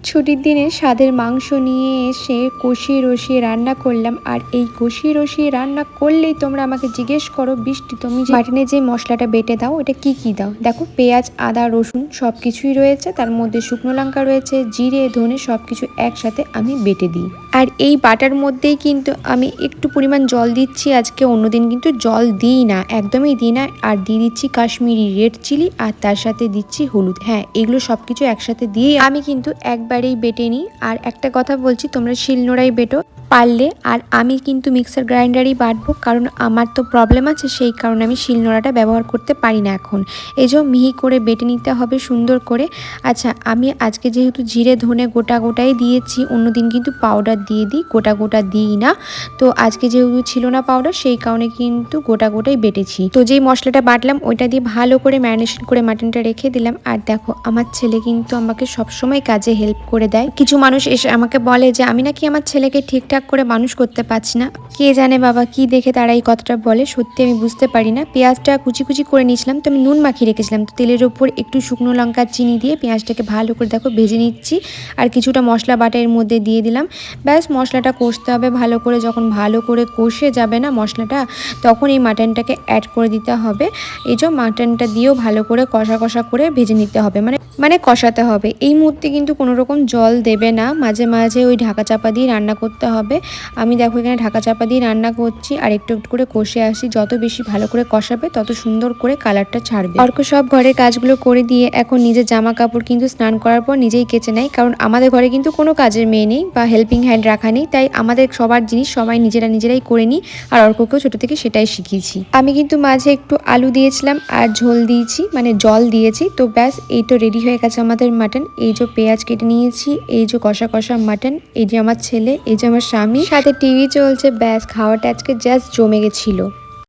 ছুটির দিনে স্বাদের মাংস নিয়ে এসে কষিয়ে রসিয়ে রান্না করলাম। আর এই কষিয়ে রসিয়ে রান্না করলেই তোমরা আমাকে জিজ্ঞেস করো, বৃষ্টি তুমি যে মাটনে যে মশলাটা বেটে দাও এটা কি কি দাও? দেখো, পেঁয়াজ, আদা, রসুন সব কিছুই রয়েছে, তার মধ্যে শুকনো লঙ্কা রয়েছে, জিরে, ধনে সব কিছু একসাথে আমি বেটে দিই। আর এই বাটার মধ্যেই কিন্তু আমি একটু পরিমাণ জল দিচ্ছি আজকে, অন্যদিন কিন্তু জল দিই না, একদমই দিই না। আর দিয়ে দিচ্ছি কাশ্মীরি রেড চিলি, আর তার সাথে দিচ্ছি হলুদ। হ্যাঁ, এগুলো সব কিছু একসাথে দিয়ে আমি কিন্তু একবারেই বেটে নিই। আর একটা কথা বলছি, তোমরা শিলনোড়ায় বেটো পারলে, আর আমি কিন্তু মিক্সার গ্রাইন্ডারই বাটবো, কারণ আমার তো প্রবলেম আছে, সেই কারণে আমি শিলনোড়াটা ব্যবহার করতে পারি না এখন। এই যে মিহি করে বেটে নিতে হবে সুন্দর করে। আচ্ছা, আমি আজকে যেহেতু জিরে ধনে গোটা গোটাই দিয়েছি, অন্যদিন কিন্তু পাউডার দিয়ে দিই, গোটা গোটা দিই না। তো আজকে যেহেতু ছিল না পাউডার, সেই কারণে কিন্তু গোটা গোটাই বেটেছি। তো যেই মশলাটা বাটলাম ওইটা দিয়ে ভালো করে ম্যারিনেশন করে মাটনটা রেখে দিলাম। আর দেখো, আমার ছেলে কিন্তু আমাকে সবসময় কাজে হেল্প করে দেয়। কিছু মানুষ এসে আমাকে বলে যে আমি নাকি আমার ছেলেকে ঠিকঠাক করে মানুষ করতে পারছি না। কে জানে বাবা কি দেখে তারা এই কথাটা বলে, সত্যি আমি বুঝতে পারি না। পেঁয়াজটা কুচি কুচি করে নিয়েছিলাম, তো আমি নুন মাখিয়ে রেখেছিলাম, তো তেলের ওপর একটু শুকনো লঙ্কা চিনি দিয়ে পেঁয়াজটাকে ভালো করে দেখো ভেজে নিচ্ছি। আর কিছুটা মশলা বাটা এর মধ্যে দিয়ে দিলাম। ব্যাস, মশলাটা কষতে হবে ভালো করে। যখন ভালো করে কষে যাবে না মশলাটা, তখন এই মাটনটাকে অ্যাড করে দিতে হবে। এই যে মাটনটা দিয়েও ভালো করে কষা কষা করে ভেজে নিতে হবে, মানে কষাতে হবে। এই মুহূর্তে কিন্তু কোনো রকম জল দেবে না, মাঝে মাঝে ওই ঢাকা চাপা দিয়ে রান্না করতে হবে। আমি দেখো এখানে ঢাকা চাপা দিয়ে রান্না করছি, আর একটু একটু করে কষে আসি। যত বেশি ভালো করে কষাবে তত সুন্দর করে কালারটা ছাড়বে। অর্ক সব ঘরের কাজগুলো করে দিয়ে এখন নিজের জামা কাপড় কিন্তু স্নান করার পর নিজেই কেচে নেয়, কারণ আমাদের ঘরে কিন্তু কোনো কাজের মেয়ে নেই বা হেল্পিং হ্যান্ড রাখা নেই, তাই আমাদের সবার জিনিস সবাই নিজেরাই করে নিই। আর অর্ককেও ছোটো থেকে সেটাই শিখিয়েছি। আমি কিন্তু মাঝে একটু আলু দিয়েছিলাম আর ঝোল দিয়েছি, মানে জল দিয়েছি। তো ব্যাস, এই তো রেডি হয়ে গেছে আমাদের মাটন। এই যে পেঁয়াজ কেটে নিয়েছি, এই যে কষা কষা মাটন, এই যে আমার ছেলে, এই যে আমার স্বামী, সাথে টিভি চলছে। ব্যাস, খাওয়াটা আজকে জাস্ট জমে গেছিল।